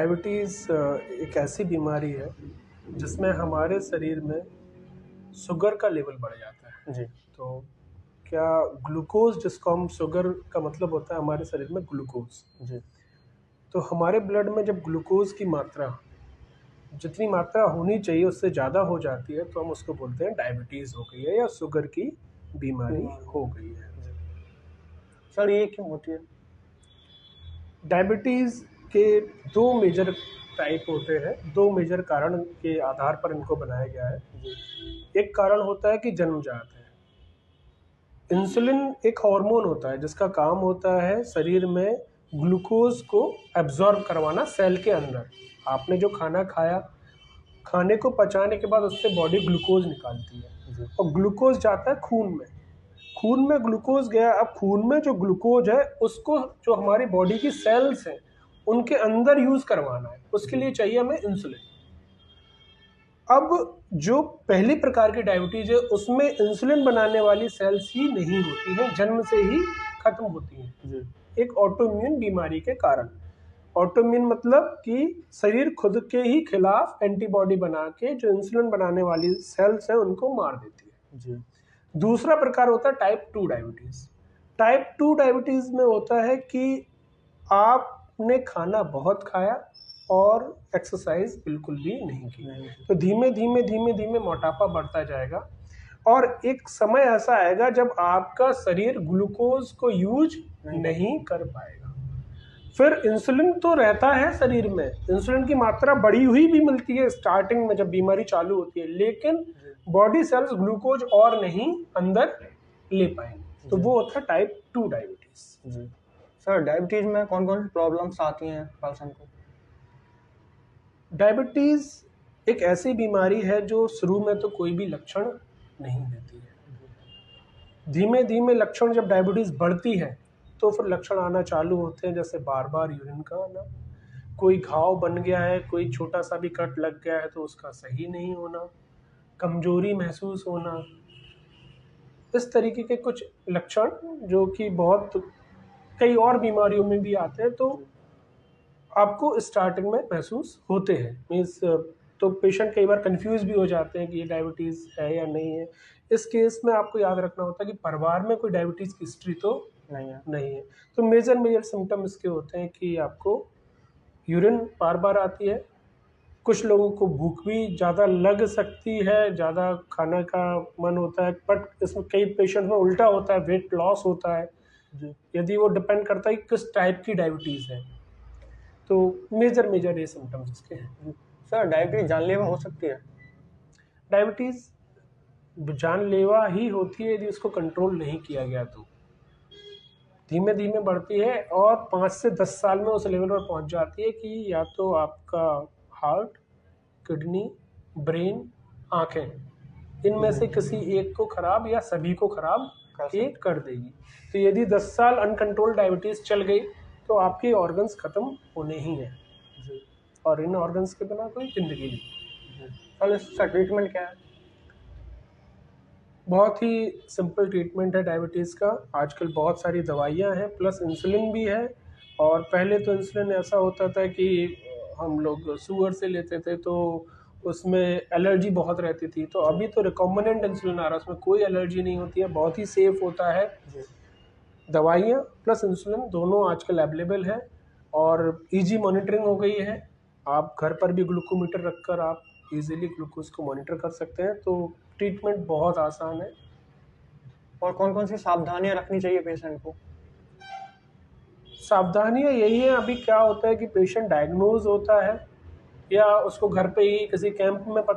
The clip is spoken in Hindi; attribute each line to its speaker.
Speaker 1: डायबिटीज़ एक ऐसी बीमारी है जिसमें हमारे शरीर में शुगर का लेवल बढ़ जाता है।
Speaker 2: जी।
Speaker 1: तो क्या ग्लूकोज़, जिसको हम शुगर का मतलब होता है हमारे शरीर में ग्लूकोज़।
Speaker 2: जी।
Speaker 1: तो हमारे ब्लड में जब ग्लूकोज़ की मात्रा जितनी मात्रा होनी चाहिए उससे ज़्यादा हो जाती है तो हम उसको बोलते हैं डायबिटीज़ हो गई है या शुगर की बीमारी हो गई है।
Speaker 2: जी। सर ये क्यों होती है?
Speaker 1: डायबिटीज़ के 2 मेजर टाइप होते हैं, 2 मेजर कारण के आधार पर इनको बनाया गया है।
Speaker 2: जी।
Speaker 1: एक कारण होता है कि जन्मजात है। इंसुलिन एक हार्मोन होता है जिसका काम होता है शरीर में ग्लूकोज को एब्जॉर्ब करवाना सेल के अंदर। आपने जो खाना खाया, खाने को पचाने के बाद उससे बॉडी ग्लूकोज निकालती है और ग्लूकोज जाता है खून में। खून में ग्लूकोज गया, अब खून में जो ग्लूकोज है उसको जो हमारी बॉडी की सेल्स हैं उनके अंदर यूज करवाना है, उसके लिए चाहिए हमें इंसुलिन। अब जो पहली प्रकार की डायबिटीज है उसमें इंसुलिन बनाने वाली सेल्स ही नहीं होती हैं, जन्म से ही खत्म होती हैं एक ऑटोइम्यून बीमारी के कारण। ऑटोइम्यून मतलब कि शरीर खुद के ही खिलाफ एंटीबॉडी बना के जो इंसुलिन बनाने वाली सेल्स हैं उनको मार देती है।
Speaker 2: जी।
Speaker 1: दूसरा प्रकार होता है टाइप 2 डायबिटीज। टाइप 2 डायबिटीज में होता है कि आपने खाना बहुत खाया और एक्सरसाइज बिल्कुल भी नहीं की, तो धीमे धीमे मोटापा बढ़ता जाएगा और एक समय ऐसा आएगा जब आपका शरीर ग्लूकोज को यूज नहीं कर पाएगा। फिर इंसुलिन तो रहता है शरीर में, इंसुलिन की मात्रा बढ़ी हुई भी मिलती है स्टार्टिंग में जब बीमारी चालू होती है, लेकिन बॉडी सेल्स ग्लूकोज और नहीं अंदर ले पाएंगे, तो वो होता है टाइप 2 डायबिटीज।
Speaker 2: जी। सर डायबिटीज में कौन कौन सी प्रॉब्लम्स आती हैं पर्सन को?
Speaker 1: डायबिटीज एक ऐसी बीमारी है जो शुरू में तो कोई भी लक्षण नहीं देती है। धीमे धीमे लक्षण, जब डायबिटीज बढ़ती है तो फिर लक्षण आना चालू होते हैं, जैसे बार बार यूरिन का आना, कोई घाव बन गया है, कोई छोटा सा भी कट लग गया है तो उसका सही नहीं होना, कमजोरी महसूस होना, इस तरीके के कुछ लक्षण जो कि बहुत कई और बीमारियों में भी आते हैं, तो आपको स्टार्टिंग में महसूस होते हैं। मीन्स तो पेशेंट कई बार कंफ्यूज भी हो जाते हैं कि ये डायबिटीज़ है या नहीं है। इस केस में आपको याद रखना होता है कि परिवार में कोई डायबिटीज़ की हिस्ट्री तो नहीं है। तो मेजर सिम्टम इसके होते हैं कि आपको यूरिन बार बार आती है, कुछ लोगों को भूख भी ज़्यादा लग सकती है, ज़्यादा खाना का मन होता है, बट इसमें कई पेशेंट में उल्टा होता है, वेट लॉस होता है। यदि वो डिपेंड करता है कि किस टाइप की डायबिटीज़ है। तो मेजर ये सिम्टम्स इसके हैं।
Speaker 2: सर डायबिटीज जानलेवा हो सकती है?
Speaker 1: डायबिटीज़ जानलेवा ही होती है यदि उसको कंट्रोल नहीं किया गया तो। धीमे धीमे बढ़ती है और 5 से 10 साल में उस लेवल पर पहुंच जाती है कि या तो आपका हार्ट, किडनी, ब्रेन, आँखें, इनमें से किसी एक को खराब या सभी को खराब कर देगी। तो यदि 10 साल अनकंट्रोल डायबिटीज़ चल गई तो आपके ऑर्गन्स खत्म होने ही हैं, और इन ऑर्गन्स के बिना कोई जिंदगी नहीं।
Speaker 2: सर इसका ट्रीटमेंट क्या है?
Speaker 1: बहुत ही सिंपल ट्रीटमेंट है डायबिटीज़ का। आजकल बहुत सारी दवाइयाँ हैं, प्लस इंसुलिन भी है। और पहले तो इंसुलिन ऐसा होता था कि हम लोग शुगर से लेते थे तो उसमें एलर्जी बहुत रहती थी, तो अभी तो रिकॉम्बिनेंट इंसुलिन आ रहा है, उसमें कोई एलर्जी नहीं होती है, बहुत ही सेफ होता है। दवाइयाँ प्लस इंसुलिन दोनों आजकल अवेलेबल है और इजी मॉनिटरिंग हो गई है। आप घर पर भी ग्लूकोमीटर रखकर आप इजीली ग्लूकोज को मॉनिटर कर सकते हैं, तो ट्रीटमेंट बहुत आसान है।
Speaker 2: और कौन कौन सी सावधानियां रखनी चाहिए पेशेंट को?
Speaker 1: सावधानियां यही है, अभी क्या होता है कि पेशेंट डायग्नोज होता है या उसको घर पे ही किसी कैंप में